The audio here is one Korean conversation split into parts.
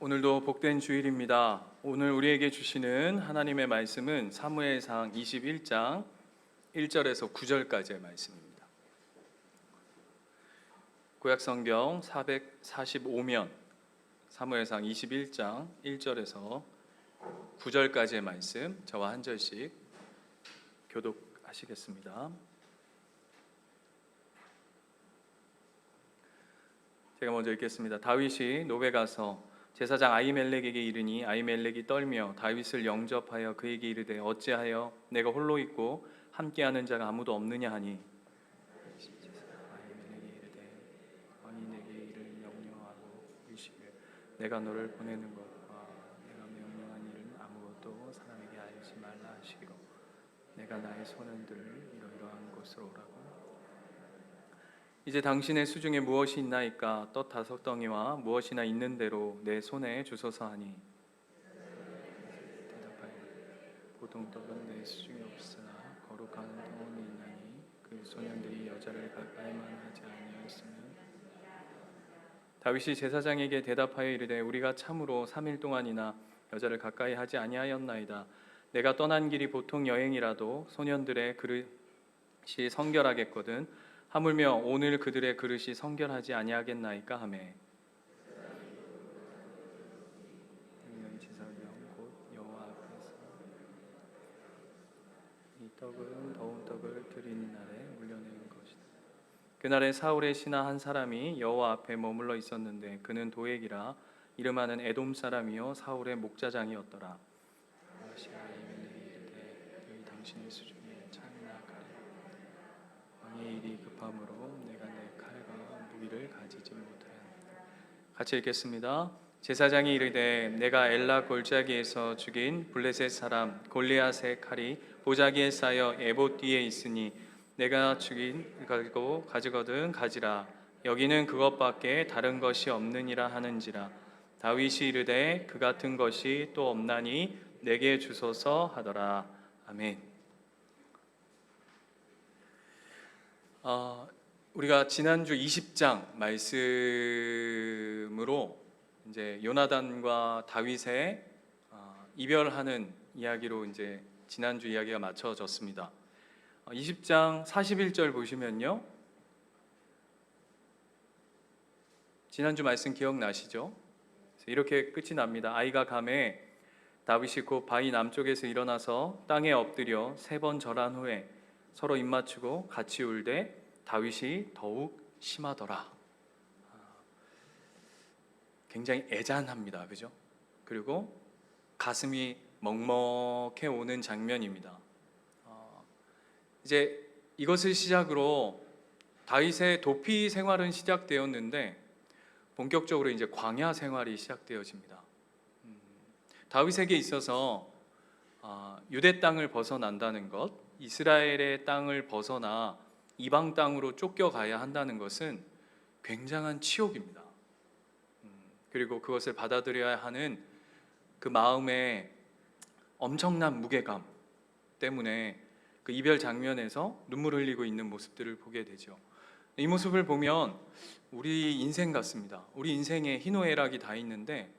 오늘도 복된 주일입니다. 오늘 우리에게 주시는 하나님의 말씀은 사무엘상 21장 1절에서 9절까지의 말씀입니다. 구약성경 445면 사무엘상 21장 1절에서 9절까지의 말씀 저와 한 절씩 교독하시겠습니다. 제가 먼저 읽겠습니다. 다윗이 노베 가서 제사장 아히멜렉에게 이르니 아히멜렉이 떨며 다윗을 영접하여 그에게 이르되 어찌하여 내가 홀로 있고 함께하는 자가 아무도 없느냐 하니 아히멜렉이 이르되 아니 내게 이를 명령하고 이르시길 내가 너를 보내는 것과 내가 명령한 일은 아무것도 사람에게 알지 말라 하시기로 내가 나의 소년들을 이러이러한 곳으로 오라고 이제 당신의 수중에 무엇이 있나이까 떡 5덩이와 무엇이나 있는 대로 내 손에 주소서 하니 대답하여 보통떡은 내 수중에 없으나 거룩한 덩이 있나니 그 소년들이 여자를 가까이만 하지 아니하였으면 다윗이 제사장에게 대답하여 이르되 우리가 참으로 3일 동안이나 여자를 가까이 하지 아니하였나이다. 내가 떠난 길이 보통 여행이라도 소년들의 그릇이 성결하겠거든 하물며 오늘 그들의 그릇이 성결하지 아니하겠나이까 하매 지사령 곧 여호와 앞에서 이 떡은 더운 떡을 드리는 날에 물려내는 것이다. 그날에 사울의 신하 한 사람이 여호와 앞에 머물러 있었는데 그는 도액이라 이름하는 에돔 사람이요 사울의 목자장이었더라. 당신의 수중에 창이나 왕의 일이 급함으로 내가 내 칼과 무기를 가지지 못하였다. 같이 읽겠습니다. 제사장이 이르되 내가 엘라 골짜기에서 죽인 블레셋 사람 골리앗의 칼이 보자기에 쌓여 에봇 뒤에 있으니 내가 죽인 가지고 가지거든 가지라. 여기는 그것밖에 다른 것이 없느니라 하는지라. 다윗이 이르되 그 같은 것이 또 없나니 내게 주소서 하더라. 아멘. 우리가 지난주 20장 말씀으로 이제 요나단과 다윗의 이별하는 이야기로 이제 지난주 이야기가 맞춰졌습니다. 20장 41절 보시면요. 지난주 말씀 기억나시죠? 이렇게 끝이 납니다. 아이가 가매 다윗이 곧 바위 남쪽에서 일어나서 땅에 엎드려 3번 절한 후에 서로 입맞추고 같이 울되 다윗이 더욱 심하더라. 굉장히 애잔합니다. 그죠? 그리고 가슴이 먹먹해 오는 장면입니다. 이제 이것을 시작으로 다윗의 도피 생활은 시작되었는데 본격적으로 이제 광야 생활이 시작되어집니다. 다윗에게 있어서 유대 땅을 벗어난다는 것, 이스라엘의 땅을 벗어나 이방 땅으로 쫓겨가야 한다는 것은 굉장한 치욕입니다. 그리고 그것을 받아들여야 하는 그 마음의 엄청난 무게감 때문에 그 이별 장면에서 눈물 흘리고 있는 모습들을 보게 되죠. 이 모습을 보면 우리 인생 같습니다. 우리 인생에 희노애락이 다 있는데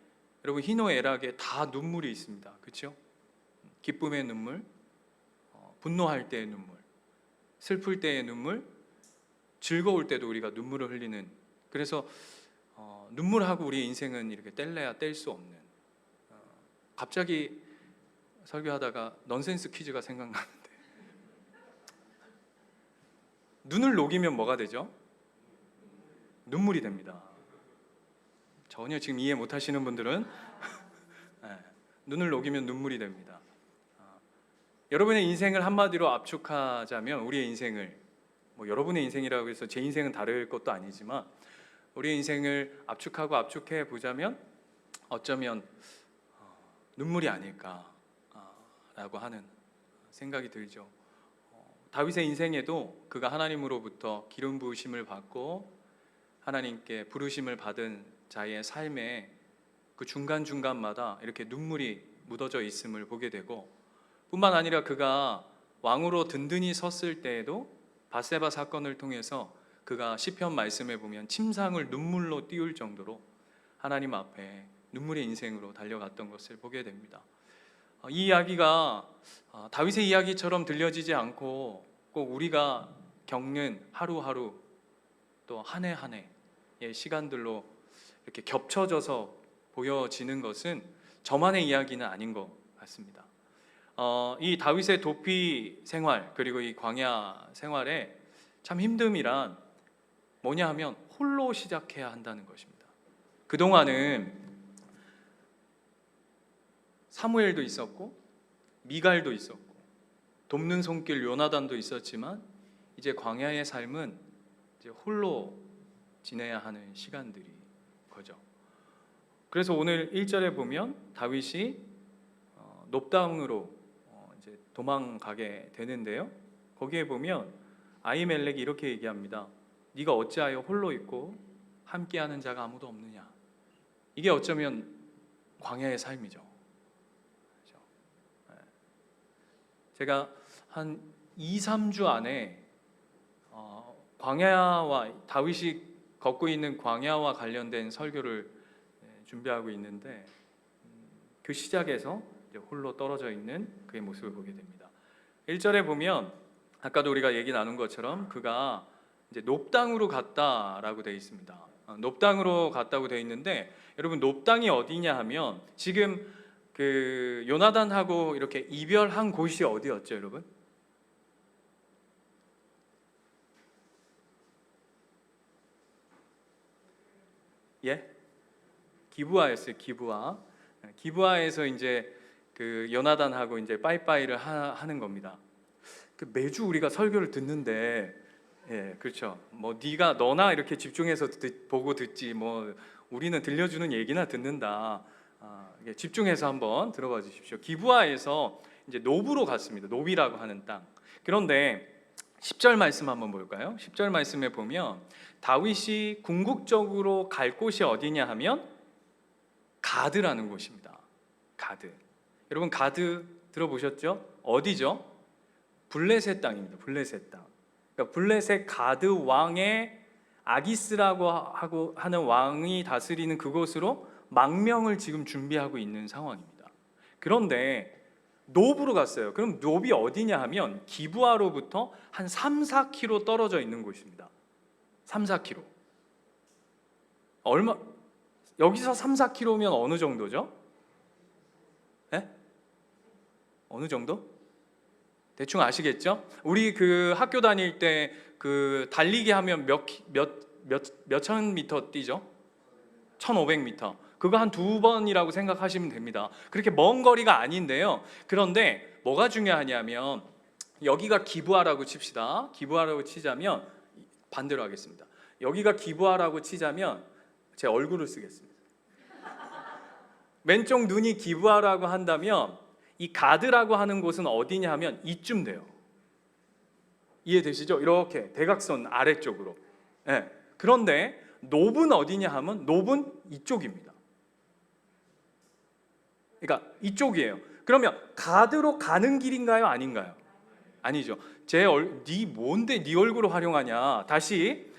여러분 희노애락에 다 눈물이 있습니다. 그렇죠? 기쁨의 눈물, 분노할 때의 눈물, 슬플 때의 눈물, 즐거울 때도 우리가 눈물을 흘리는, 그래서 눈물하고 우리 인생은 이렇게 뗄래야 뗄 수 없는, 갑자기 설교하다가 넌센스 퀴즈가 생각나는데 눈을 녹이면 뭐가 되죠? 눈물이 됩니다. 전혀 지금 이해 못하시는 분들은 눈을 녹이면 눈물이 됩니다. 여러분의 인생을 한마디로 압축하자면 우리의 인생을, 뭐 여러분의 인생이라고 해서 제 인생은 다를 것도 아니지만 우리의 인생을 압축해 보자면 어쩌면 눈물이 아닐까라고 하는 생각이 들죠. 다윗의 인생에도 그가 하나님으로부터 기름 부으심을 받고 하나님께 부르심을 받은 자의 삶의 그 중간중간마다 이렇게 눈물이 묻어져 있음을 보게 되고, 뿐만 아니라 그가 왕으로 든든히 섰을 때에도 밧세바 사건을 통해서 그가 시편 말씀에 보면 침상을 눈물로 띄울 정도로 하나님 앞에 눈물의 인생으로 달려갔던 것을 보게 됩니다. 이 이야기가 다윗의 이야기처럼 들려지지 않고 꼭 우리가 겪는 하루하루 또 한 해 한 해의 시간들로 이렇게 겹쳐져서 보여지는 것은 저만의 이야기는 아닌 것 같습니다. 이 다윗의 도피 생활 그리고 이 광야 생활에 참 힘듦이란 뭐냐 하면 홀로 시작해야 한다는 것입니다. 그동안은 사무엘도 있었고 미갈도 있었고 돕는 손길 요나단도 있었지만 이제 광야의 삶은 이제 홀로 지내야 하는 시간들이 거죠. 그래서 오늘 1절에 보면 다윗이 놉당으로 이제 도망가게 되는데요. 거기에 보면 아히멜렉이 이렇게 얘기합니다. 네가 어찌하여 홀로 있고 함께하는 자가 아무도 없느냐. 이게 어쩌면 광야의 삶이죠. 그렇죠? 제가 한 2, 3주 안에 광야와 다윗이 걷고 있는 광야와 관련된 설교를 준비하고 있는데 그 시작에서 이제 홀로 떨어져 있는 그의 모습을 보게 됩니다. 1절에 보면 아까도 우리가 얘기 나눈 것처럼 그가 이제 놉당으로 갔다라고 되어 있습니다. 놉당으로 갔다고 되어 있는데 여러분 놉당이 어디냐 하면 지금 그 요나단하고 이렇게 이별한 곳이 어디였죠, 여러분? 예? 기브아였어요. 기브아에서 이제 그 요나단하고 이제 빠이빠이를 하는 겁니다. 그 매주 우리가 설교를 듣는데, 예, 그렇죠. 뭐 네가 너나 이렇게 집중해서 보고 듣지, 뭐 우리는 들려주는 얘기나 듣는다. 집중해서 한번 들어봐 주십시오. 기브아에서 이제 노브로 갔습니다. 노비라고 하는 땅. 그런데 10절 말씀 한번 볼까요? 10절 말씀에 보면 다윗이 궁극적으로 갈 곳이 어디냐 하면 가드라는 곳입니다. 가드. 여러분 가드 들어보셨죠? 어디죠? 블레셋 땅입니다. 블레셋 땅. 그러니까 블레셋 가드 왕의 아기스라고 하는 왕이 다스리는 그곳으로 망명을 지금 준비하고 있는 상황입니다. 그런데 노브로 갔어요. 그럼 노비 어디냐 하면 기브아로부터 한 3, 4km 떨어져 있는 곳입니다. 3, 4km. 여기서 3, 4km면 어느 정도죠? 네? 어느 정도? 대충 아시겠죠? 우리 그 학교 다닐 때 그 달리기 하면 몇천 미터 뛰죠? 1500m. 그거 한 2번이라고 생각하시면 됩니다. 그렇게 먼 거리가 아닌데요. 그런데 뭐가 중요하냐면 여기가 기브아라고 칩시다. 기브아라고 치자면 반대로 하겠습니다. 여기가 기브아라고 치자면 제 얼굴을 쓰겠습니다. 왼쪽 눈이 기브아라고 한다면 이 가드라고 하는 곳은 어디냐 하면 이쯤 돼요. 이해되시죠? 이렇게 대각선 아래쪽으로. 네. 그런데 노브는 어디냐 하면 노브는 이쪽입니다. 그러니까 이쪽이에요. 그러면 가드로 가는 길인가요? 아닌가요? 아니죠. 네 뭔데 네 얼굴을 활용하냐? 다시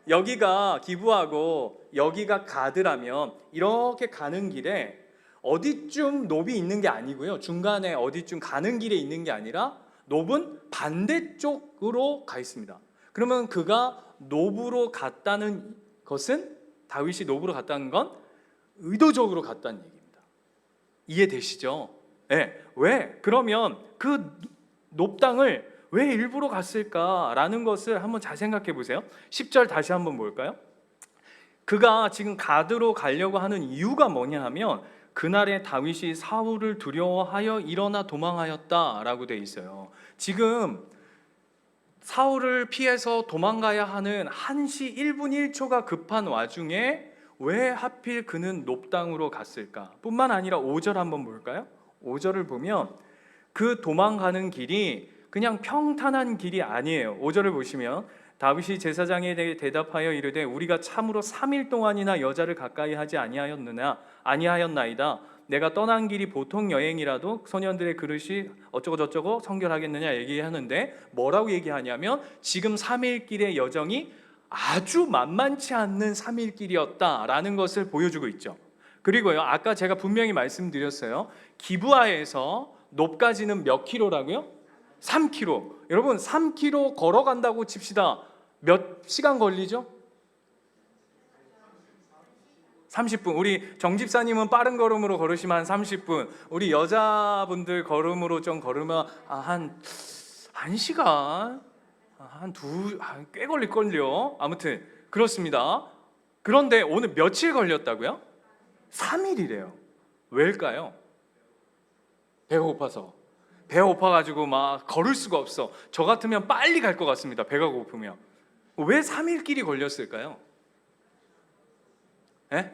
여기가 기브하고 여기가 가드라면 이렇게 가는 길에 어디쯤 노비 있는 게 아니고요. 중간에 어디쯤 가는 길에 있는 게 아니라 노브는 반대쪽으로 가 있습니다. 그러면 그가 노브로 갔다는 것은 다윗이 노브로 갔다는 건 의도적으로 갔다는 얘기입니다. 이해되시죠? 네. 왜? 그러면 그 놉당을 왜 일부러 갔을까라는 것을 한번 잘 생각해 보세요. 10절 다시 한번 볼까요? 그가 지금 가드로 가려고 하는 이유가 뭐냐 하면 그날에 다윗이 사울을 두려워하여 일어나 도망하였다라고 돼 있어요. 지금 사울을 피해서 도망가야 하는 1시 1분 1초가 급한 와중에 왜 하필 그는 놉당으로 갔을까? 뿐만 아니라 5절 한번 볼까요? 5절을 보면 그 도망가는 길이 그냥 평탄한 길이 아니에요. 5절을 보시면 다윗이 제사장에 대해 대답하여 이르되 우리가 참으로 3일 동안이나 여자를 가까이 하지 아니하였나이다. 내가 떠난 길이 보통 여행이라도 소년들의 그릇이 어쩌고 저쩌고 성결하겠느냐 얘기하는데 뭐라고 얘기하냐면 지금 3일 길의 여정이 아주 만만치 않는 3일 길이었다라는 것을 보여주고 있죠. 그리고요, 아까 제가 분명히 말씀드렸어요. 기브아에서 놉까지는 몇 킬로라고요? 3킬로. 여러분 3킬로 걸어간다고 칩시다. 몇 시간 걸리죠? 30분. 우리 정집사님은 빠른 걸음으로 걸으시면 한 30분. 우리 여자분들 걸음으로 좀 걸으면 한 1시간, 꽤 걸릴걸요. 아무튼 그렇습니다. 그런데 오늘 며칠 걸렸다고요? 3일이래요. 왜일까요? 배가 고파서. 배가 고파가지고 막 걸을 수가 없어. 저 같으면 빨리 갈 것 같습니다. 배가 고프면. 왜 3일 길이 걸렸을까요? 에?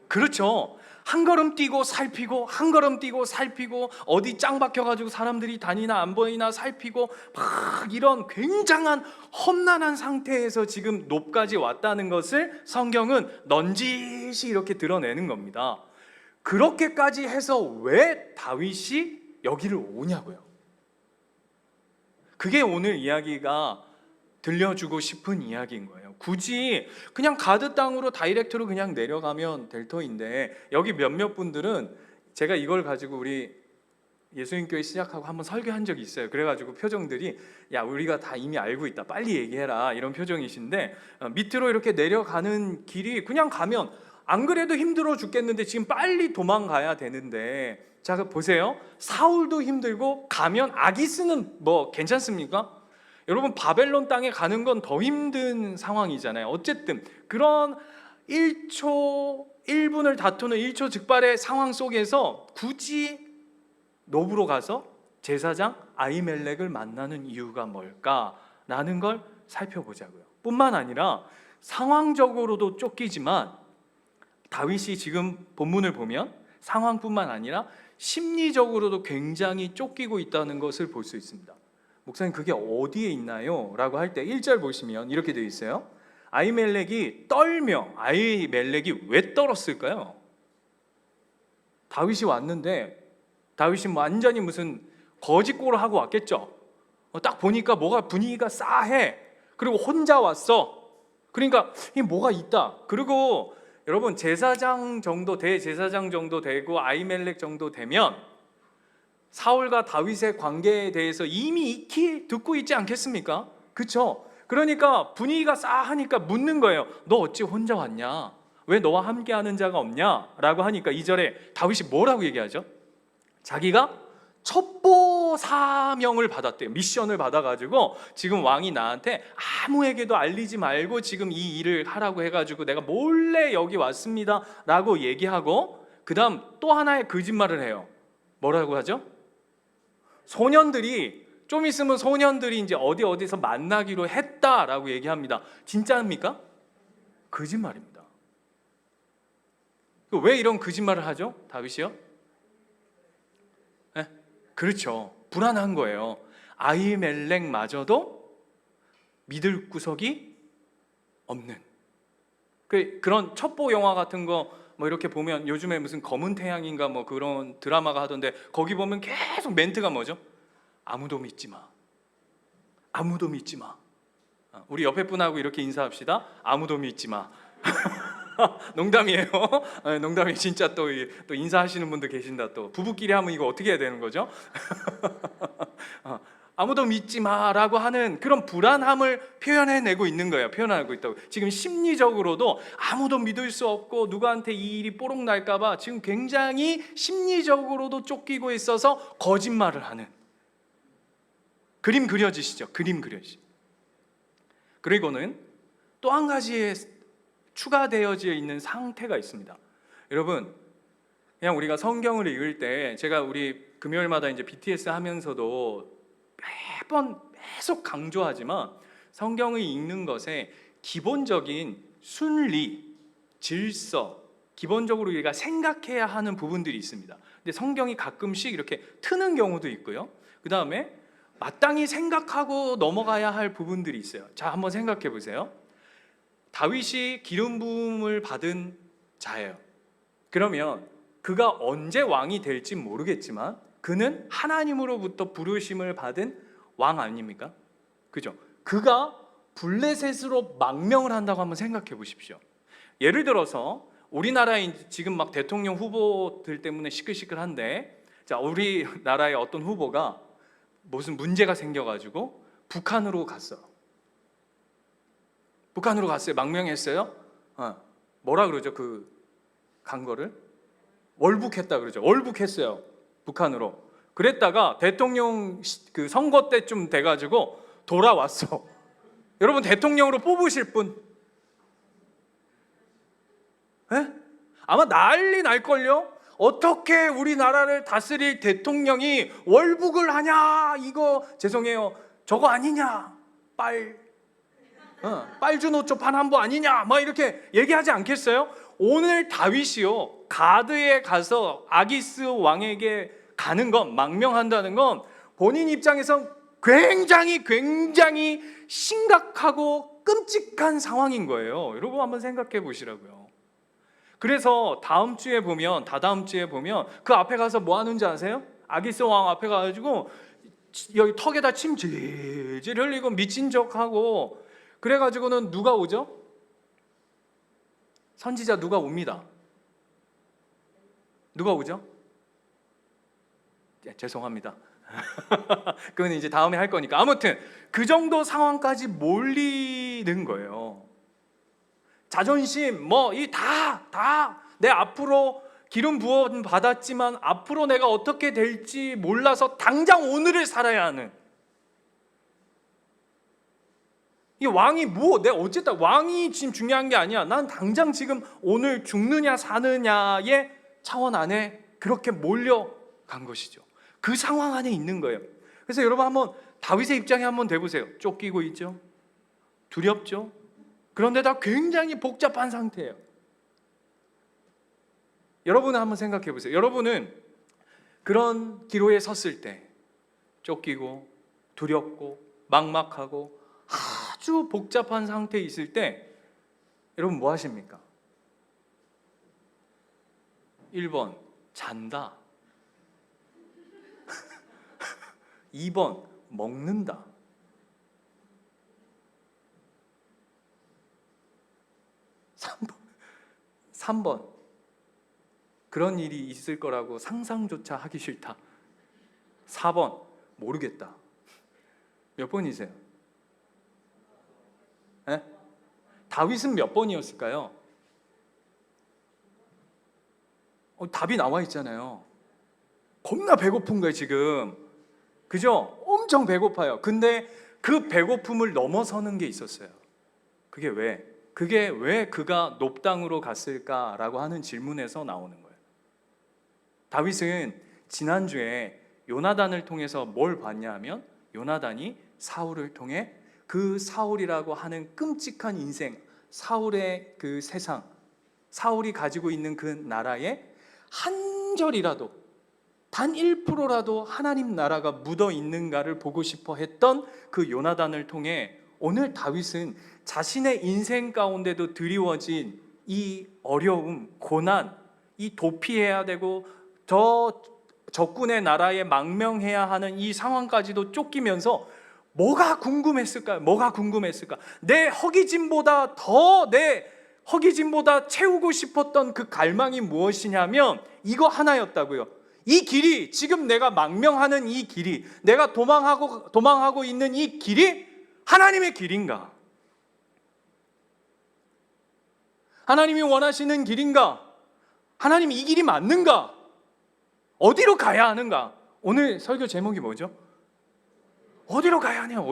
그렇죠. 한 걸음 뛰고 살피고, 한 걸음 뛰고 살피고, 어디 짱 박혀가지고 사람들이 다니나 안 보이나 살피고, 막 이런 굉장한 험난한 상태에서 지금 놉까지 왔다는 것을 성경은 넌지시 이렇게 드러내는 겁니다. 그렇게까지 해서 왜 다윗이 여기를 오냐고요. 그게 오늘 이야기가 들려주고 싶은 이야기인 거예요. 굳이 그냥 가드 땅으로 다이렉트로 그냥 내려가면 될 터인데, 여기 몇몇 분들은 제가 이걸 가지고 우리 예수님교회 시작하고 한번 설교한 적이 있어요. 그래가지고 표정들이 야 우리가 다 이미 알고 있다 빨리 얘기해라 이런 표정이신데, 밑으로 이렇게 내려가는 길이 그냥 가면 안 그래도 힘들어 죽겠는데 지금 빨리 도망가야 되는데, 자 보세요. 사울도 힘들고 가면 아기스는 뭐 괜찮습니까? 여러분 바벨론 땅에 가는 건 더 힘든 상황이잖아요. 어쨌든 그런 1초 1분을 다투는 1초 즉발의 상황 속에서 굳이 노브로 가서 제사장 아히멜렉을 만나는 이유가 뭘까라는 걸 살펴보자고요. 뿐만 아니라 상황적으로도 쫓기지만 다윗이 지금 본문을 보면 상황뿐만 아니라 심리적으로도 굉장히 쫓기고 있다는 것을 볼 수 있습니다. 목사님 그게 어디에 있나요? 라고 할 때 1절 보시면 이렇게 되어 있어요. 아히멜렉이 떨며, 아히멜렉이 왜 떨었을까요? 다윗이 왔는데 다윗이 완전히 무슨 거짓골을 하고 왔겠죠. 딱 보니까 뭐가 분위기가 싸해. 그리고 혼자 왔어. 그러니까 이 뭐가 있다. 그리고 여러분 제사장 정도, 대제사장 정도 되고 아히멜렉 정도 되면 사울과 다윗의 관계에 대해서 이미 익히 듣고 있지 않겠습니까? 그렇죠? 그러니까 분위기가 싸하니까 묻는 거예요. 너 어찌 혼자 왔냐? 왜 너와 함께하는 자가 없냐? 라고 하니까 2절에 다윗이 뭐라고 얘기하죠? 자기가 첩보 사명을 받았대요. 미션을 받아가지고 지금 왕이 나한테 아무에게도 알리지 말고 지금 이 일을 하라고 해가지고 내가 몰래 여기 왔습니다 라고 얘기하고, 그 다음 또 하나의 거짓말을 해요. 뭐라고 하죠? 소년들이 좀 있으면 소년들이 이제 어디서 만나기로 했다라고 얘기합니다. 진짜입니까? 거짓말입니다. 왜 이런 거짓말을 하죠? 다윗이요? 네? 그렇죠. 불안한 거예요. 아히멜렉마저도 믿을 구석이 없는. 그런 첩보 영화 같은 거 뭐 이렇게 보면 요즘에 무슨 검은 태양인가 뭐 그런 드라마가 하던데, 거기 보면 계속 멘트가 뭐죠? 아무도 믿지 마. 아무도 믿지 마. 우리 옆에 분하고 이렇게 인사합시다. 아무도 믿지 마. 농담이에요. 농담이 진짜 또 인사하시는 분들 계신다. 또 부부끼리 하면 이거 어떻게 해야 되는 거죠? 아무도 믿지 마라고 하는 그런 불안함을 표현해내고 있는 거예요. 표현하고 있다고. 지금 심리적으로도 아무도 믿을 수 없고 누구한테 이 일이 뽀록 날까 봐 지금 굉장히 심리적으로도 쫓기고 있어서 거짓말을 하는. 그림 그려지시죠? 그림 그려지. 그리고는 또 한 가지의 추가되어져 있는 상태가 있습니다. 여러분, 그냥 우리가 성경을 읽을 때, 제가 우리 금요일마다 이제 BTS 하면서도 매번 계속 강조하지만, 성경을 읽는 것에 기본적인 순리, 질서, 기본적으로 우리가 생각해야 하는 부분들이 있습니다. 근데 성경이 가끔씩 이렇게 트는 경우도 있고요. 그 다음에 마땅히 생각하고 넘어가야 할 부분들이 있어요. 자, 한번 생각해 보세요. 다윗이 기름 부음을 받은 자예요. 그러면 그가 언제 왕이 될지 모르겠지만 그는 하나님으로부터 부르심을 받은 왕 아닙니까? 그죠? 그가 블레셋으로 망명을 한다고 한번 생각해 보십시오. 예를 들어서 우리나라에 지금 막 대통령 후보들 때문에 시끌시끌한데, 자, 우리나라의 어떤 후보가 무슨 문제가 생겨가지고 북한으로 갔어. 북한으로 갔어요. 망명했어요. 뭐라 그러죠? 간 거를 월북했다 그러죠. 월북했어요. 북한으로. 그랬다가 대통령 선거 때쯤 돼가지고 돌아왔어. 여러분, 대통령으로 뽑으실 분? 에? 아마 난리 날걸요? 어떻게 우리나라를 다스릴 대통령이 월북을 하냐? 이거 죄송해요, 저거 아니냐? 빨주노초 반환부 아니냐? 막 이렇게 얘기하지 않겠어요? 오늘 다윗이요, 가드에 가서 아기스 왕에게 가는 건, 망명한다는 건 본인 입장에선 굉장히 심각하고 끔찍한 상황인 거예요. 여러분 한번 생각해 보시라고요. 그래서 다다음 주에 보면 그 앞에 가서 뭐 하는지 아세요? 아기스 왕 앞에 가가지고 여기 턱에다 침 질질 흘리고 미친 척하고, 그래가지고는 누가 오죠? 선지자 누가 옵니다. 누가 오죠? 죄송합니다. 그건 이제 다음에 할 거니까. 아무튼 그 정도 상황까지 몰리는 거예요. 자존심 뭐 이 다 내 앞으로 기름 부어 받았지만 앞으로 내가 어떻게 될지 몰라서 당장 오늘을 살아야 하는, 이 왕이 내 어쨌든 왕이 지금 중요한 게 아니야. 난 당장 지금 오늘 죽느냐 사느냐의 차원 안에 그렇게 몰려간 것이죠. 그 상황 안에 있는 거예요. 그래서 여러분 한번 다윗의 입장에 한번 대보세요. 쫓기고 있죠. 두렵죠. 그런데 다 굉장히 복잡한 상태예요. 여러분은 한번 생각해 보세요. 여러분은 그런 기로에 섰을 때 쫓기고 두렵고 막막하고 아주 복잡한 상태에 있을 때 여러분 뭐 하십니까? 1번 잔다. 2번 먹는다. 3번 그런 일이 있을 거라고 상상조차 하기 싫다. 4번 모르겠다. 몇 번이세요? 에? 다윗은 몇 번이었을까요? 답이 나와 있잖아요. 겁나 배고픈 거예요 지금. 그죠? 엄청 배고파요. 근데 그 배고픔을 넘어서는 게 있었어요. 그게 왜 그가 높당으로 갔을까라고 하는 질문에서 나오는 거예요. 다윗은 지난주에 요나단을 통해서 뭘 봤냐 하면, 요나단이 사울을 통해 그 사울이라고 하는 끔찍한 인생, 사울의 그 세상, 사울이 가지고 있는 그 나라에 한 절이라도, 단 1%라도 하나님 나라가 묻어 있는가를 보고 싶어 했던 그 요나단을 통해 오늘 다윗은 자신의 인생 가운데도 드리워진 이 어려움, 고난, 이 도피해야 되고 저 적군의 나라에 망명해야 하는 이 상황까지도 쫓기면서 뭐가 궁금했을까요? 내 허기짐보다 채우고 싶었던 그 갈망이 무엇이냐면 이거 하나였다고요. 이 길이, 지금 내가 망명하는 이 길이, 내가 도망하고 있는 이 길이 하나님의 길인가? 하나님이 원하시는 길인가? 하나님 이 길이 맞는가? 어디로 가야 하는가? 오늘 설교 제목이 뭐죠? 어디로 가야 하냐?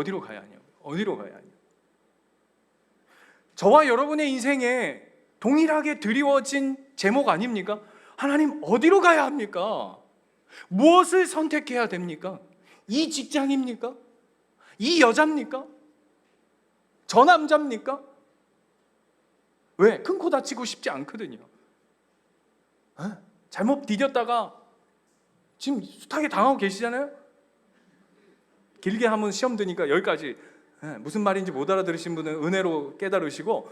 저와 여러분의 인생에 동일하게 드리워진 제목 아닙니까? 하나님 어디로 가야 합니까? 무엇을 선택해야 됩니까? 이 직장입니까? 이 여자입니까? 저 남자입니까? 왜? 큰 코 다치고 싶지 않거든요. 잘못 디뎠다가 지금 숱하게 당하고 계시잖아요. 길게 한번 시험 드니까 여기까지 무슨 말인지 못 알아들으신 분은 은혜로 깨달으시고,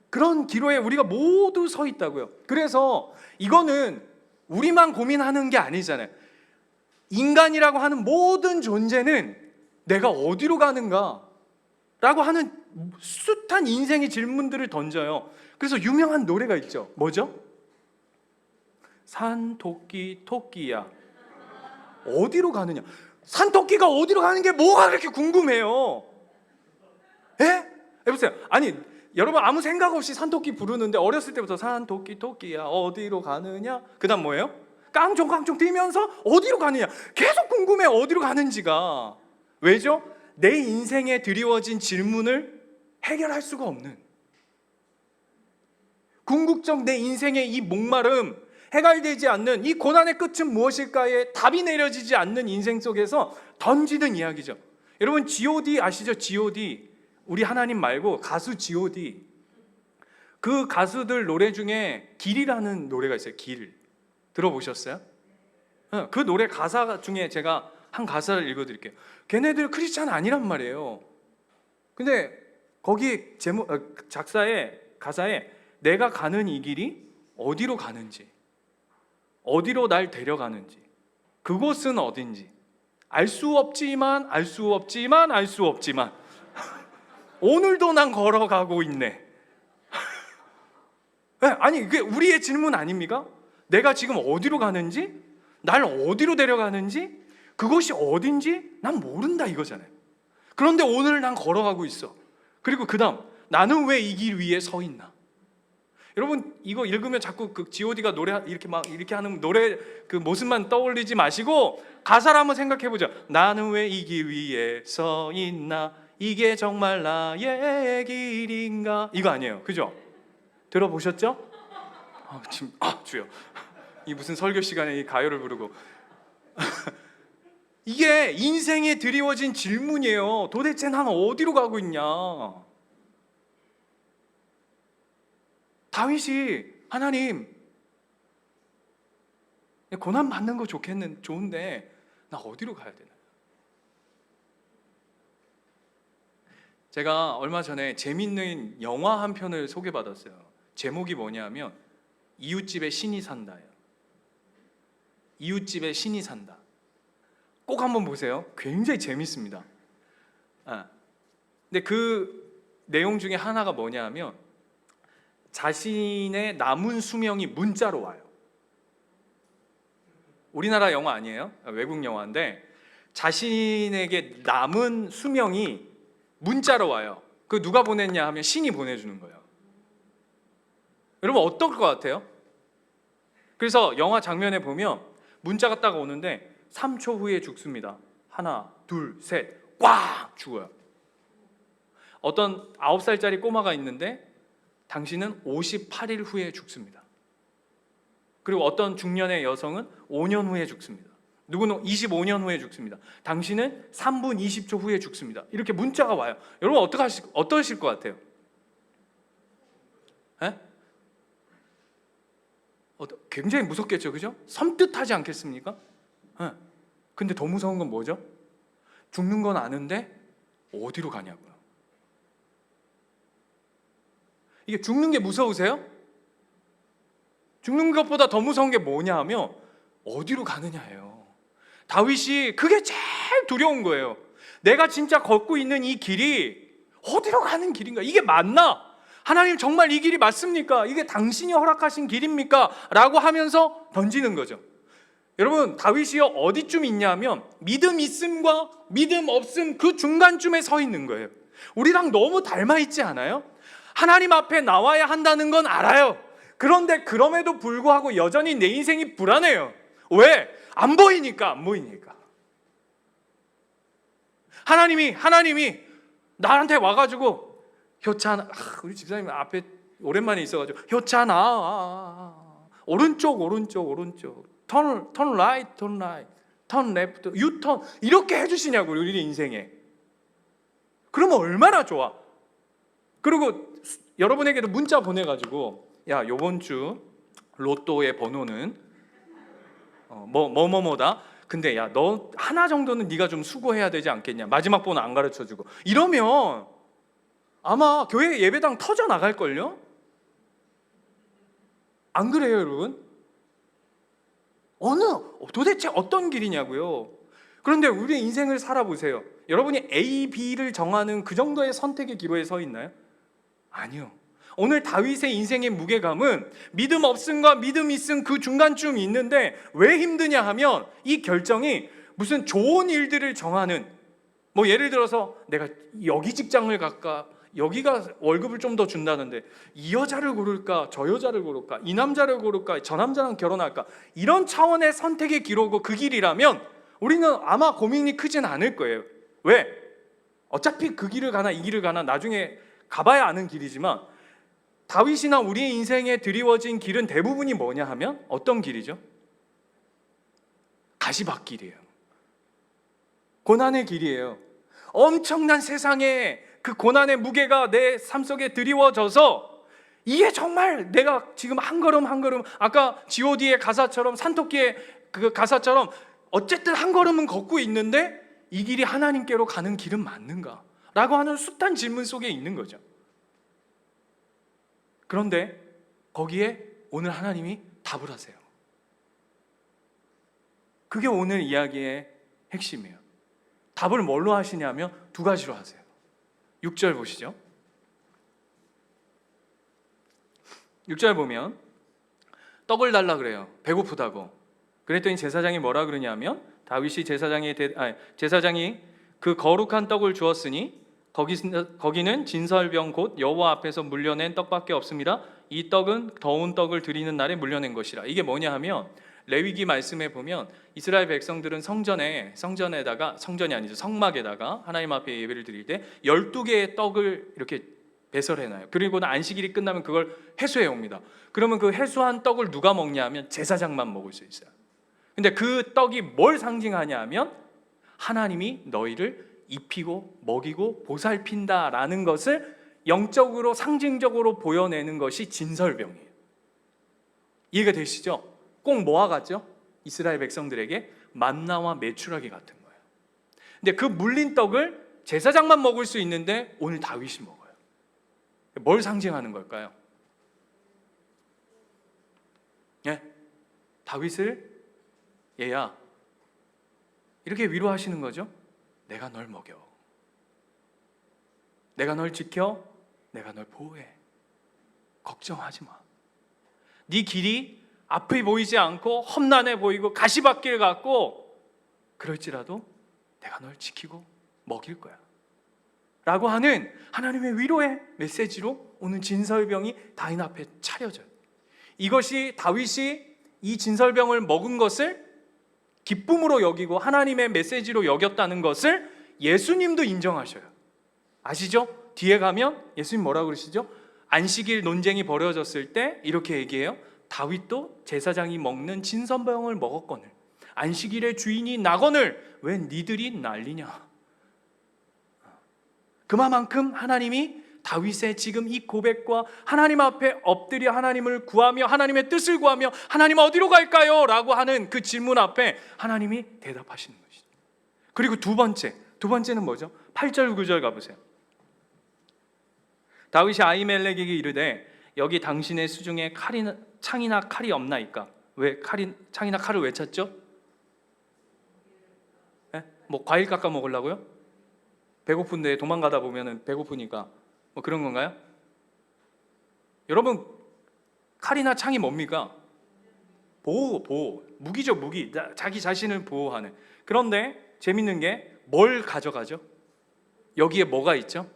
그런 기로에 우리가 모두 서 있다고요. 그래서 이거는 우리만 고민하는 게 아니잖아요. 인간이라고 하는 모든 존재는 내가 어디로 가는가 라고 하는 숱한 인생의 질문들을 던져요. 그래서 유명한 노래가 있죠. 뭐죠? 산토끼 토끼야 어디로 가느냐. 산토끼가 어디로 가는 게 뭐가 그렇게 궁금해요? 예? 해보세요. 아니 여러분 아무 생각 없이 산토끼 부르는데 어렸을 때부터 산토끼 토끼야 어디로 가느냐. 그 다음 뭐예요? 깡총깡총 뛰면서 어디로 가느냐. 계속 궁금해 어디로 가는지가. 왜죠? 내 인생에 드리워진 질문을 해결할 수가 없는, 궁극적 내 인생의 이 목마름, 해결되지 않는 이 고난의 끝은 무엇일까에 답이 내려지지 않는 인생 속에서 던지는 이야기죠. 여러분 G.O.D 아시죠? G.O.D. 우리 하나님 말고 가수 G.O.D. 그 가수들 노래 중에 길이라는 노래가 있어요. 길 들어보셨어요? 그 노래 가사 중에 제가 한 가사를 읽어드릴게요. 걔네들 크리스찬 아니란 말이에요. 근데 거기 작사에 가사에 내가 가는 이 길이 어디로 가는지, 어디로 날 데려가는지, 그곳은 어딘지 알 수 없지만 알 수 없지만 알 수 없지만 오늘도 난 걸어가고 있네. 아니 이게 우리의 질문 아닙니까? 내가 지금 어디로 가는지, 날 어디로 데려가는지, 그것이 어딘지 난 모른다 이거잖아요. 그런데 오늘 난 걸어가고 있어. 그리고 그 다음 나는 왜 이 길 위에 서 있나. 여러분 이거 읽으면 자꾸 그 G.O.D가 노래 이렇게 하는 노래 그 모습만 떠올리지 마시고 가사를 한번 생각해 보죠. 나는 왜 이 길 위에 서 있나, 이게 정말 나의 길인가, 이거 아니에요. 그죠? 들어보셨죠? 지금 주여 이 무슨 설교 시간에 이 가요를 부르고 이게 인생에 드리워진 질문이에요. 도대체 난 어디로 가고 있냐. 다윗이 하나님 고난 받는 거 좋은데 나 어디로 가야 되나. 제가 얼마 전에 재밌는 영화 한 편을 소개받았어요. 제목이 뭐냐면 이웃집에 신이 산다예요. 이웃집에 신이 산다. 꼭 한번 보세요. 굉장히 재밌습니다. 근데 그 내용 중에 하나가 뭐냐면 자신의 남은 수명이 문자로 와요. 우리나라 영화 아니에요. 외국 영화인데 자신에게 남은 수명이 문자로 와요. 그 누가 보냈냐 하면 신이 보내주는 거예요. 여러분 어떨 것 같아요? 그래서 영화 장면에 보면 문자가 딱 오는데 3초 후에 죽습니다. 하나, 둘, 셋, 꽉 죽어요. 어떤 9살짜리 꼬마가 있는데 당신은 58일 후에 죽습니다. 그리고 어떤 중년의 여성은 5년 후에 죽습니다. 누구는 25년 후에 죽습니다. 당신은 3분 20초 후에 죽습니다. 이렇게 문자가 와요. 여러분 어떠실 것 같아요? 굉장히 무섭겠죠, 그죠? 섬뜩하지 않겠습니까? 근데 더 무서운 건 뭐죠? 죽는 건 아는데 어디로 가냐고요. 이게 죽는 게 무서우세요? 죽는 것보다 더 무서운 게 뭐냐 하면 어디로 가느냐예요. 다윗이 그게 제일 두려운 거예요. 내가 진짜 걷고 있는 이 길이 어디로 가는 길인가? 이게 맞나? 하나님 정말 이 길이 맞습니까? 이게 당신이 허락하신 길입니까? 라고 하면서 던지는 거죠. 여러분 다윗이 어디쯤 있냐면 믿음 있음과 믿음 없음 그 중간쯤에 서 있는 거예요. 우리랑 너무 닮아 있지 않아요? 하나님 앞에 나와야 한다는 건 알아요. 그런데 그럼에도 불구하고 여전히 내 인생이 불안해요. 왜? 안 보이니까. 하나님이 나한테 와가지고 효찬아, 우리 집사님 앞에 오랜만에 있어가지고 효찬아 오른쪽 턴 라이트 턴 레프트 유턴 이렇게 해주시냐고 우리 인생에. 그러면 얼마나 좋아. 그리고 여러분에게도 문자 보내가지고 야 요번 주 로또의 번호는 뭐다. 근데 야 너 하나 정도는 네가 좀 수고해야 되지 않겠냐. 마지막 번호 안 가르쳐주고 이러면 아마 교회 예배당 터져 나갈걸요? 안 그래요 여러분? 도대체 어떤 길이냐고요. 그런데 우리 인생을 살아보세요. 여러분이 A, B를 정하는 그 정도의 선택의 기로에 서 있나요? 아니요. 오늘 다윗의 인생의 무게감은 믿음 없음과 믿음 있음 그 중간쯤 있는데 왜 힘드냐 하면 이 결정이 무슨 좋은 일들을 정하는, 뭐 예를 들어서 내가 여기 직장을 갈까, 여기가 월급을 좀 더 준다는데 이 여자를 고를까, 저 여자를 고를까, 이 남자를 고를까, 저 남자랑 결혼할까, 이런 차원의 선택의 기로고 그 길이라면 우리는 아마 고민이 크진 않을 거예요. 왜? 어차피 그 길을 가나 이 길을 가나 나중에 가봐야 아는 길이지만, 다윗이나 우리의 인생에 드리워진 길은 대부분이 뭐냐 하면 어떤 길이죠? 가시밭길이에요. 고난의 길이에요. 엄청난 세상에 그 고난의 무게가 내 삶 속에 드리워져서 이게 정말 내가 지금 한 걸음 한 걸음, 아까 G.O.D의 가사처럼, 산토끼의 그 가사처럼 어쨌든 한 걸음은 걷고 있는데 이 길이 하나님께로 가는 길은 맞는가? 라고 하는 숱한 질문 속에 있는 거죠. 그런데 거기에 오늘 하나님이 답을 하세요. 그게 오늘 이야기의 핵심이에요. 답을 뭘로 하시냐면 두 가지로 하세요. 6절 보시죠. 6절 보면 떡을 달라 그래요. 배고프다고. 그랬더니 제사장이 뭐라 그러냐면, 다윗이 제사장이 그 거룩한 떡을 주었으니 거기는 진설병 곧 여호와 앞에서 물려낸 떡밖에 없습니다. 이 떡은 더운 떡을 드리는 날에 물려낸 것이라. 이게 뭐냐 하면 레위기 말씀에 보면 이스라엘 백성들은 성전이 아니죠, 성막에다가 하나님 앞에 예배를 드릴 때 12개의 떡을 이렇게 배설해놔요. 그리고 안식일이 끝나면 그걸 회수해 옵니다. 그러면 그 회수한 떡을 누가 먹냐 하면 제사장만 먹을 수 있어요. 근데 그 떡이 뭘 상징하냐 하면 하나님이 너희를 입히고 먹이고 보살핀다라는 것을 영적으로 상징적으로 보여내는 것이 진설병이에요. 이해가 되시죠? 꼭 뭐와 같죠? 이스라엘 백성들에게 만나와 메추라기 같은 거예요. 근데 그 물린 떡을 제사장만 먹을 수 있는데 오늘 다윗이 먹어요. 뭘 상징하는 걸까요? 예? 다윗을 얘야 이렇게 위로하시는 거죠. 내가 널 먹여, 내가 널 지켜, 내가 널 보호해. 걱정하지 마. 네 길이 앞이 보이지 않고 험난해 보이고 가시밭길 같고 그럴지라도 내가 널 지키고 먹일 거야 라고 하는 하나님의 위로의 메시지로 오늘 진설병이 다윗 앞에 차려져요. 이것이 다윗이 이 진설병을 먹은 것을 기쁨으로 여기고 하나님의 메시지로 여겼다는 것을 예수님도 인정하셔요. 아시죠? 뒤에 가면 예수님 뭐라고 그러시죠? 안식일 논쟁이 벌어졌을 때 이렇게 얘기해요. 다윗도 제사장이 먹는 진설병을 먹었거늘 안식일의 주인이 나거늘 왜 니들이 난리냐. 그만큼 하나님이 다윗의 지금 이 고백과 하나님 앞에 엎드려 하나님을 구하며 하나님의 뜻을 구하며 하나님 어디로 갈까요? 라고 하는 그 질문 앞에 하나님이 대답하시는 것이죠. 그리고 두 번째는 뭐죠? 8절 9절 가보세요. 다윗이 아히멜렉에게 이르되 여기 당신의 수중에 창이나 칼이 없나이까? 왜 창이나 칼을 왜 찾죠? 네? 뭐 과일 깎아 먹으려고요? 배고픈데 도망가다 보면은 배고프니까 뭐 그런 건가요? 여러분, 칼이나 창이 뭡니까? 보호, 무기죠, 무기. 자기 자신을 보호하는. 그런데 재밌는 게 뭘 가져가죠? 여기에 뭐가 있죠?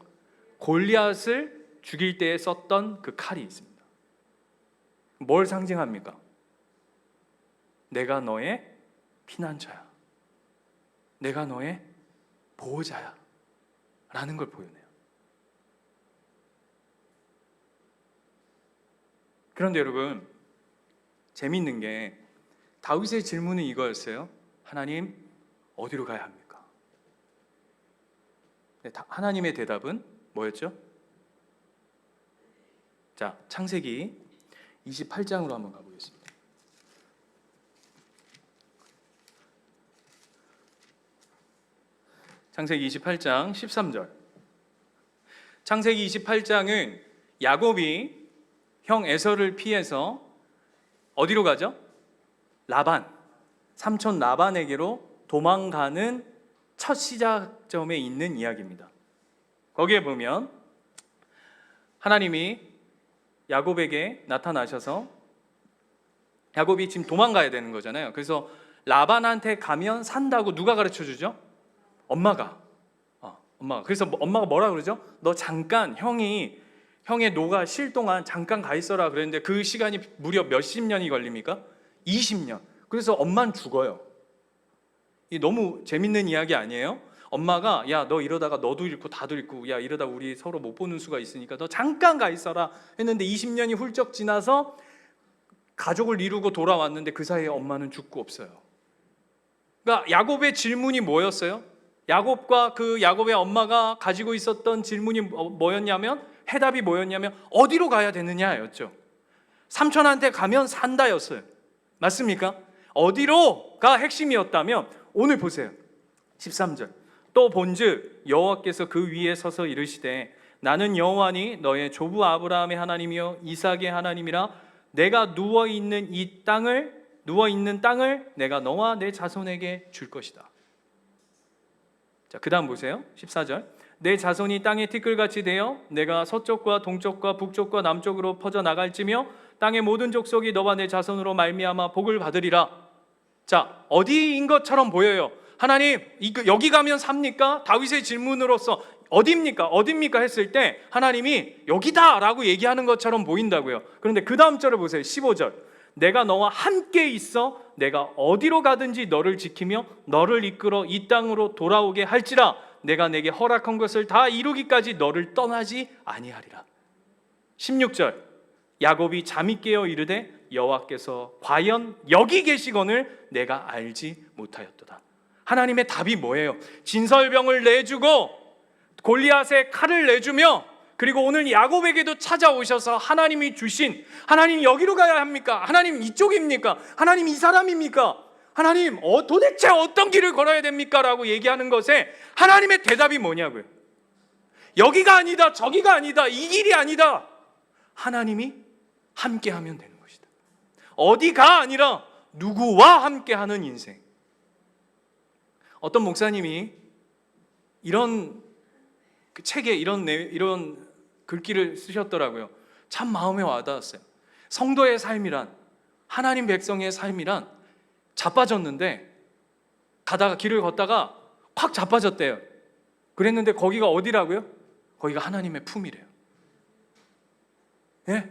골리앗을 죽일 때에 썼던 그 칼이 있습니다. 뭘 상징합니까? 내가 너의 피난처야, 내가 너의 보호자야 라는 걸 보여내요. 그런데 여러분, 재밌는 게 다윗의 질문은 이거였어요. 하나님, 어디로 가야 합니까? 하나님의 대답은 뭐였죠? 자, 창세기 28장으로 한번 가보겠습니다. 창세기 28장 13절. 창세기 28장은 야곱이 형 에서를 피해서 어디로 가죠? 삼촌 라반에게로 도망가는 첫 시작점에 있는 이야기입니다. 거기에 보면 하나님이 야곱에게 나타나셔서, 야곱이 지금 도망가야 되는 거잖아요. 그래서 라반한테 가면 산다고 누가 가르쳐 주죠? 엄마가. 그래서 엄마가 뭐라 그러죠? 너 잠깐 형의 노가 쉴 동안 잠깐 가 있어라 그랬는데 그 시간이 무려 몇십 년이 걸립니까? 20년. 그래서 엄마는 죽어요. 이 너무 재밌는 이야기 아니에요? 엄마가 야 너 이러다가 너도 잃고 다도 잃고 야 이러다 우리 서로 못 보는 수가 있으니까 너 잠깐 가 있어라 했는데 20년이 훌쩍 지나서 가족을 이루고 돌아왔는데 그 사이에 엄마는 죽고 없어요. 그러니까 야곱의 질문이 뭐였어요? 야곱과 그 야곱의 엄마가 가지고 있었던 질문이 뭐였냐면, 해답이 뭐였냐면 어디로 가야 되느냐였죠. 삼촌한테 가면 산다였어요. 맞습니까? 어디로가 핵심이었다면 오늘 보세요. 13절. 또 본즉 여호와께서 그 위에 서서 이르시되 나는 여호와니 너의 조부 아브라함의 하나님이요 이삭의 하나님이라. 내가 누워 있는 땅을 내가 너와 내 자손에게 줄 것이다. 자, 그다음 보세요. 14절. 내 자손이 땅의 티끌같이 되어 내가 서쪽과 동쪽과 북쪽과 남쪽으로 퍼져 나갈지며 땅의 모든 족속이 너와 내 자손으로 말미암아 복을 받으리라. 자, 어디인 것처럼 보여요. 하나님, 여기 가면 삽니까? 다윗의 질문으로서 어디입니까 했을 때 하나님이 여기다라고 얘기하는 것처럼 보인다고요. 그런데 그 다음 절을 보세요. 15절. 내가 너와 함께 있어 내가 어디로 가든지 너를 지키며 너를 이끌어 이 땅으로 돌아오게 할지라. 내가 내게 허락한 것을 다 이루기까지 너를 떠나지 아니하리라. 16절. 야곱이 잠이 깨어 이르되 여호와께서 과연 여기 계시거늘 내가 알지 못하였도다. 하나님의 답이 뭐예요? 진설병을 내주고 골리앗의 칼을 내주며, 그리고 오늘 야곱에게도 찾아오셔서 하나님이 주신, 하나님 여기로 가야 합니까? 하나님 이쪽입니까? 하나님 이 사람입니까? 하나님 도대체 어떤 길을 걸어야 됩니까? 라고 얘기하는 것에 하나님의 대답이 뭐냐고요. 여기가 아니다, 저기가 아니다, 이 길이 아니다. 하나님이 함께하면 되는 것이다. 어디가 아니라 누구와 함께하는 인생. 어떤 목사님이 이런 책에 이런 글귀를 쓰셨더라고요. 참 마음에 와닿았어요. 성도의 삶이란, 하나님 백성의 삶이란 자빠졌는데 길을 걷다가 확 자빠졌대요. 그랬는데 거기가 어디라고요? 거기가 하나님의 품이래요. 예?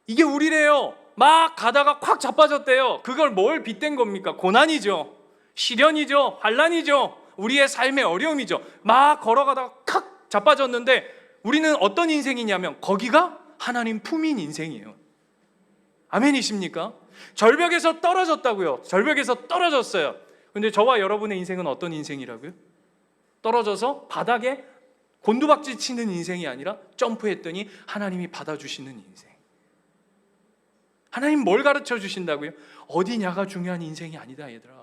이게 우리래요. 막 가다가 확 자빠졌대요. 그걸 뭘 빗댄 겁니까? 고난이죠. 시련이죠. 환난이죠. 우리의 삶의 어려움이죠. 막 걸어가다가 칵 자빠졌는데 우리는 어떤 인생이냐면 거기가 하나님 품인 인생이에요. 아멘이십니까? 절벽에서 떨어졌다고요. 절벽에서 떨어졌어요. 근데 저와 여러분의 인생은 어떤 인생이라고요? 떨어져서 바닥에 곤두박질 치는 인생이 아니라 점프했더니 하나님이 받아주시는 인생. 하나님 뭘 가르쳐 주신다고요? 어디냐가 중요한 인생이 아니다, 얘들아.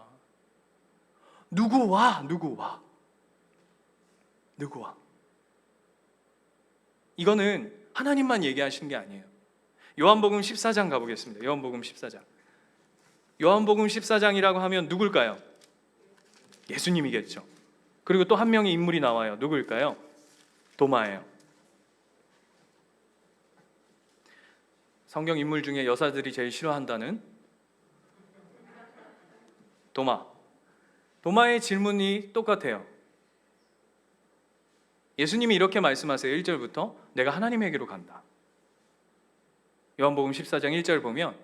누구와. 이거는 하나님만 얘기하시는 게 아니에요. 요한복음 14장 가보겠습니다. 요한복음 14장. 요한복음 14장이라고 하면 누굴까요? 예수님이겠죠. 그리고 또 한 명의 인물이 나와요. 누굴까요? 도마예요. 성경 인물 중에 여사들이 제일 싫어한다는 도마. 도마의 질문이 똑같아요. 예수님이 이렇게 말씀하세요. 1절부터 내가 하나님에게로 간다. 요한복음 14장 1절 보면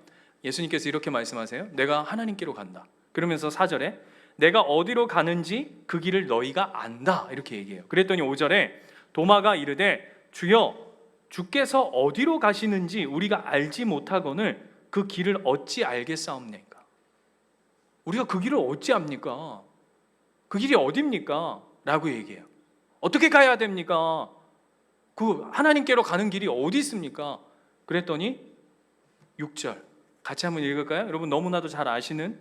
예수님께서 이렇게 말씀하세요. 내가 하나님께로 간다. 그러면서 4절에 내가 어디로 가는지 그 길을 너희가 안다. 이렇게 얘기해요. 그랬더니 5절에 도마가 이르되 주여 주께서 어디로 가시는지 우리가 알지 못하거늘 그 길을 어찌 알겠사옵니까? 우리가 그 길을 어찌 압니까? 그 길이 어딥니까? 라고 얘기해요. 어떻게 가야 됩니까? 그 하나님께로 가는 길이 어디 있습니까? 그랬더니 6절 같이 한번 읽을까요? 여러분 너무나도 잘 아시는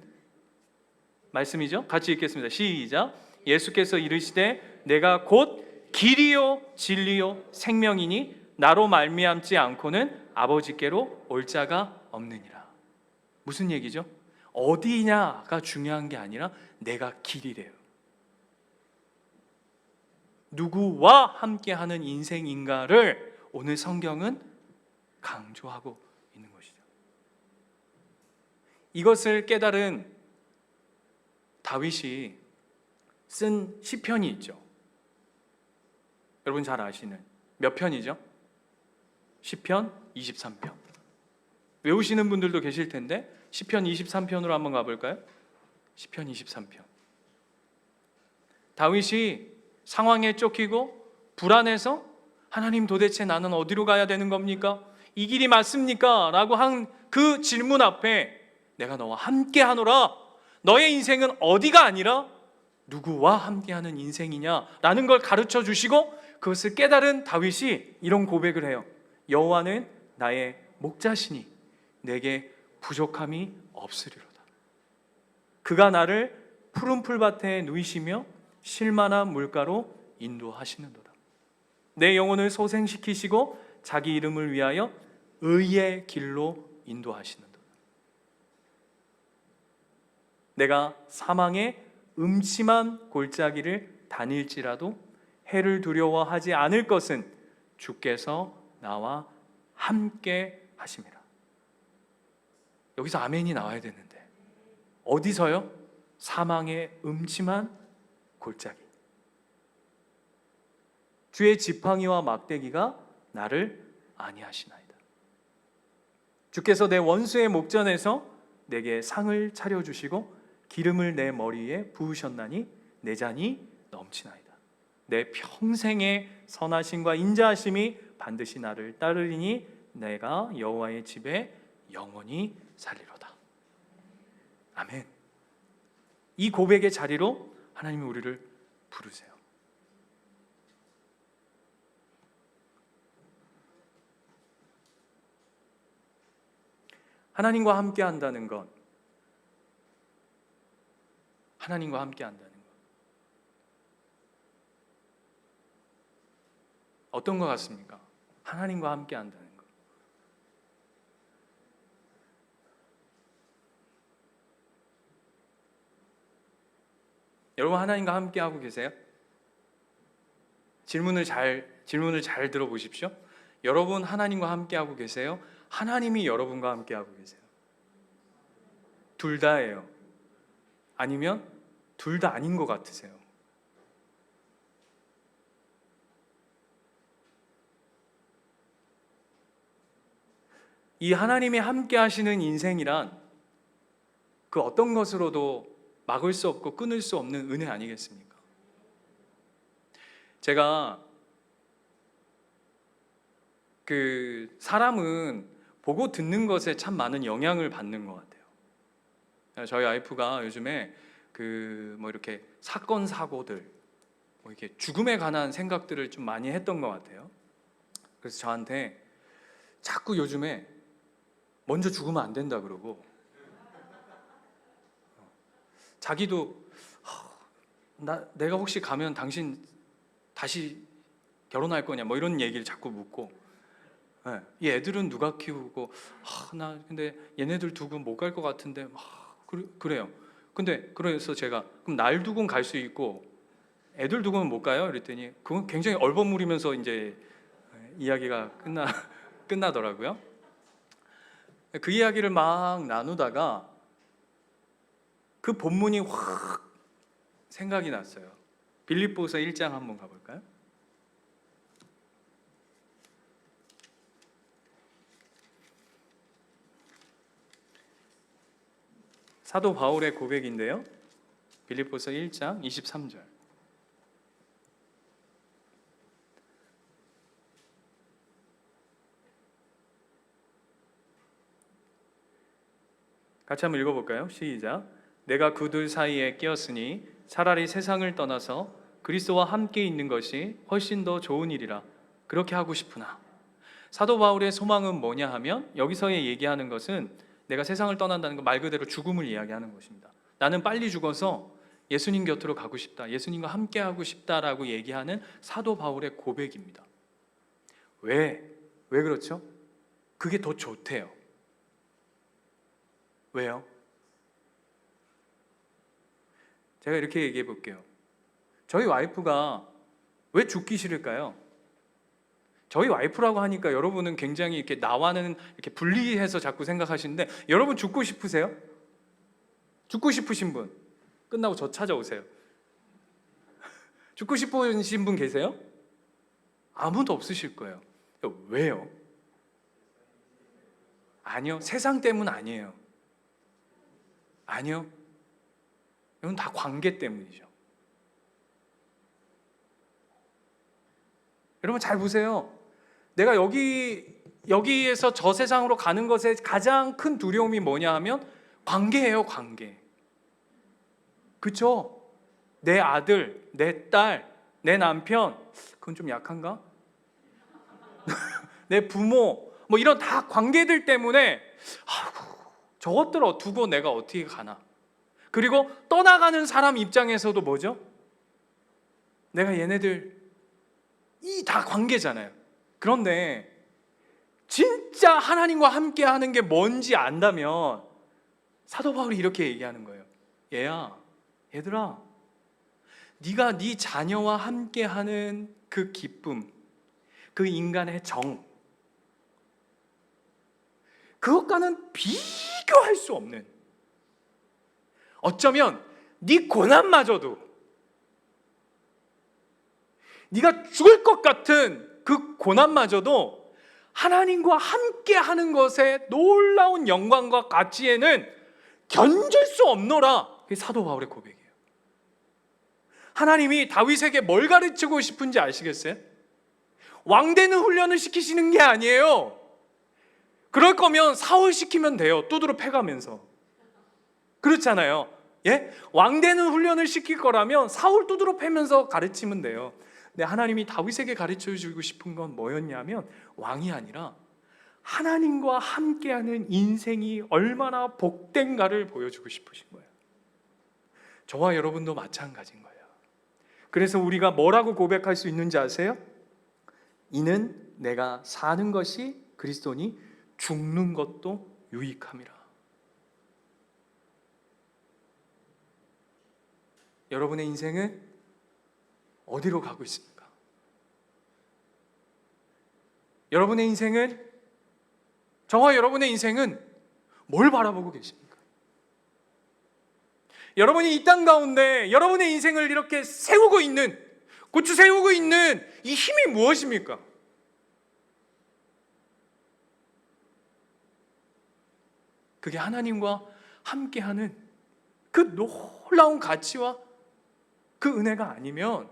말씀이죠? 같이 읽겠습니다. 시작. 예수께서 이르시되 내가 곧 길이요 진리요 생명이니 나로 말미암지 않고는 아버지께로 올 자가 없느니라. 무슨 얘기죠? 어디냐가 중요한 게 아니라 내가 길이래요. 누구와 함께하는 인생인가를 오늘 성경은 강조하고 있는 것이죠. 이것을 깨달은 다윗이 쓴 시편이 있죠. 여러분 잘 아시는 몇 편이죠? 시편 23편. 외우시는 분들도 계실 텐데 시편 23편으로 한번 가볼까요? 시편 23편. 다윗이 상황에 쫓기고 불안해서 하나님 도대체 나는 어디로 가야 되는 겁니까? 이 길이 맞습니까? 라고 한 그 질문 앞에 내가 너와 함께 하노라. 너의 인생은 어디가 아니라 누구와 함께하는 인생이냐 라는 걸 가르쳐 주시고 그것을 깨달은 다윗이 이런 고백을 해요. 여호와는 나의 목자시니 내게 부족함이 없으리로다. 그가 나를 푸른 풀밭에 누이시며 쉴만한 물가로 인도하시는도다. 내 영혼을 소생시키시고 자기 이름을 위하여 의의 길로 인도하시는도다. 내가 사망의 음침한 골짜기를 다닐지라도 해를 두려워하지 않을 것은 주께서 나와 함께 하심이라. 여기서 아멘이 나와야 되는데 어디서요? 사망의 음침한 골짜기. 주의 지팡이와 막대기가 나를 안위하시나이다. 주께서 내 원수의 목전에서 내게 상을 차려주시고 기름을 내 머리에 부으셨나니 내 잔이 넘치나이다. 내 평생의 선하심과 인자하심이 반드시 나를 따르리니 내가 여호와의 집에 영원히 살리로다. 아멘. 이 고백의 자리로 하나님이 우리를 부르세요. 하나님과 함께 한다는 것, 하나님과 함께 한다는 것, 어떤 것 같습니까? 하나님과 함께 한다는 것. 여러분 하나님과 함께 하고 계세요? 질문을 잘 들어보십시오. 여러분 하나님과 함께 하고 계세요? 하나님이 여러분과 함께 하고 계세요? 둘 다예요. 아니면 둘 다 아닌 것 같으세요? 이 하나님이 함께 하시는 인생이란 그 어떤 것으로도 막을 수 없고 끊을 수 없는 은혜 아니겠습니까? 제가 사람은 보고 듣는 것에 참 많은 영향을 받는 것 같아요. 저희 와이프가 요즘에 이렇게 사건 사고들, 이렇게 죽음에 관한 생각들을 좀 많이 했던 것 같아요. 그래서 저한테 자꾸 요즘에 먼저 죽으면 안 된다 그러고, 자기도 내가 혹시 가면 당신 다시 결혼할 거냐 뭐 이런 얘기를 자꾸 묻고, 이 애들은 누가 키우고, 나 근데 얘네들 두고 못 갈 것 같은데 그래요. 근데 그래서 제가 그럼 날 두고는 갈 수 있고 애들 두고는 못 가요? 그랬더니 그건 굉장히 얼버무리면서 이제 이야기가 끝나더라고요. 그 이야기를 막 나누다가 그 본문이 확 생각이 났어요. 빌립보서 1장 한번 가볼까요? 사도 바울의 고백인데요. 빌립보서 1장 23절. 같이 한번 읽어볼까요? 시작. 내가 그들 사이에 끼었으니 차라리 세상을 떠나서 그리스도와 함께 있는 것이 훨씬 더 좋은 일이라 그렇게 하고 싶으나. 사도 바울의 소망은 뭐냐 하면 여기서의 얘기하는 것은 내가 세상을 떠난다는 건 말 그대로 죽음을 이야기하는 것입니다. 나는 빨리 죽어서 예수님 곁으로 가고 싶다, 예수님과 함께 하고 싶다라고 얘기하는 사도 바울의 고백입니다. 왜 그렇죠? 그게 더 좋대요. 왜요? 제가 이렇게 얘기해 볼게요. 저희 와이프가 왜 죽기 싫을까요? 저희 와이프라고 하니까 여러분은 굉장히 이렇게 나와는 이렇게 분리해서 자꾸 생각하시는데, 여러분 죽고 싶으세요? 죽고 싶으신 분 끝나고 저 찾아오세요. 죽고 싶으신 분 계세요? 아무도 없으실 거예요. 왜요? 아니요, 세상 때문 아니에요. 아니요, 이건 다 관계 때문이죠. 여러분 잘 보세요. 내가 여기에서 저 세상으로 가는 것의 가장 큰 두려움이 뭐냐 하면 관계예요, 관계. 그쵸? 내 아들, 내 딸, 내 남편, 그건 좀 약한가? 내 부모, 뭐 이런 다 관계들 때문에 저것들 두고 내가 어떻게 가나. 그리고 떠나가는 사람 입장에서도 뭐죠? 내가 얘네들 이 다 관계잖아요. 그런데 진짜 하나님과 함께 하는 게 뭔지 안다면 사도 바울이 이렇게 얘기하는 거예요. 얘들아, 네가 네 자녀와 함께 하는 그 기쁨, 그 인간의 정, 그것과는 비교할 수 없는, 어쩌면 네 고난마저도, 네가 죽을 것 같은 그 고난마저도 하나님과 함께 하는 것의 놀라운 영광과 가치에는 견줄 수 없노라. 그게 사도 바울의 고백이에요. 하나님이 다윗에게 뭘 가르치고 싶은지 아시겠어요? 왕되는 훈련을 시키시는 게 아니에요. 그럴 거면 사울 시키면 돼요. 두드러 패가면서. 그렇잖아요. 예? 왕되는 훈련을 시킬 거라면 사울 두드러 패면서 가르치면 돼요. 근데 하나님이 다윗에게 가르쳐 주고 싶은 건 뭐였냐면 왕이 아니라 하나님과 함께하는 인생이 얼마나 복된가를 보여주고 싶으신 거예요. 저와 여러분도 마찬가지인 거예요. 그래서 우리가 뭐라고 고백할 수 있는지 아세요? 이는 내가 사는 것이 그리스도니 죽는 것도 유익함이라. 여러분의 인생은 어디로 가고 있습니까? 여러분의 인생은, 저와 여러분의 인생은 뭘 바라보고 계십니까? 여러분이 이 땅 가운데 여러분의 인생을 이렇게 세우고 있는, 고추 세우고 있는 이 힘이 무엇입니까? 그게 하나님과 함께하는 그 놀라운 가치와 그 은혜가 아니면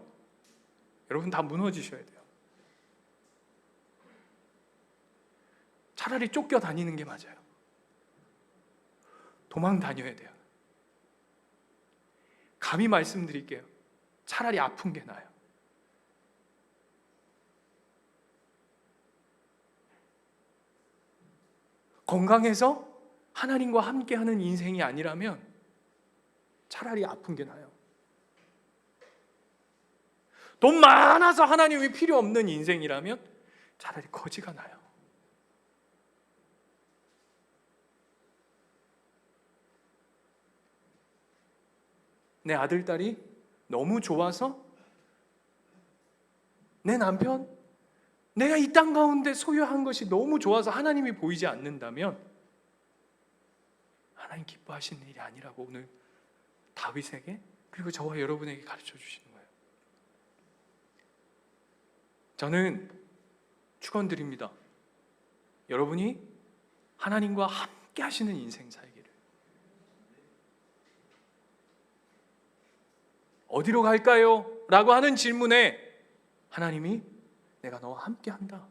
여러분 다 무너지셔야 돼요. 차라리 쫓겨 다니는 게 맞아요. 도망 다녀야 돼요. 감히 말씀드릴게요. 차라리 아픈 게 나아요. 건강해서 하나님과 함께하는 인생이 아니라면 차라리 아픈 게 나아요. 돈 많아서 하나님이 필요 없는 인생이라면 차라리 거지가 나요. 내 아들, 딸이 너무 좋아서, 내 남편, 내가 이 땅 가운데 소유한 것이 너무 좋아서 하나님이 보이지 않는다면 하나님 기뻐하시는 일이 아니라고 오늘 다윗에게, 그리고 저와 여러분에게 가르쳐 주시는 거예요. 저는 축원드립니다. 여러분이 하나님과 함께 하시는 인생 살기를. 어디로 갈까요? 라고 하는 질문에 하나님이 내가 너와 함께 한다.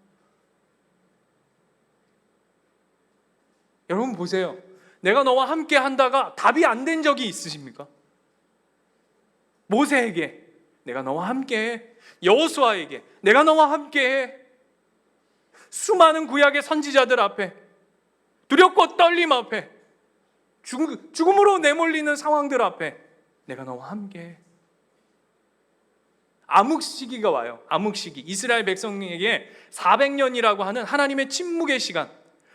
여러분 보세요. 내가 너와 함께 한다가 답이 안 된 적이 있으십니까? 모세에게 내가 너와 함께해. 여호수아에게 내가 너와 함께해. 수많은 구약의 선지자들 앞에, 두렵고 떨림 앞에, 죽음으로 내몰리는 상황들 앞에 내가 너와 함께해. 암흑 시기가 와요. 암흑 시기. 이스라엘 백성에게 400년이라고 하는 하나님의 침묵의 시간,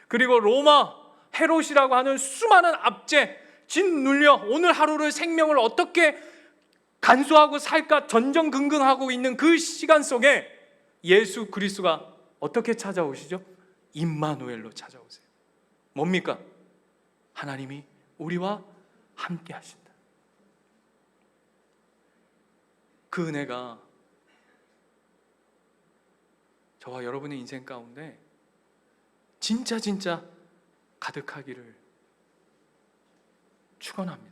그리고 로마 헤롯이라고 하는 수많은 압제, 짓눌려 오늘 하루를, 생명을 어떻게 간수하고 살까 전전긍긍하고 있는 그 시간 속에 예수 그리스도가 어떻게 찾아오시죠? 임마누엘로 찾아오세요. 뭡니까? 하나님이 우리와 함께 하신다. 그 은혜가 저와 여러분의 인생 가운데 진짜 가득하기를 축원합니다.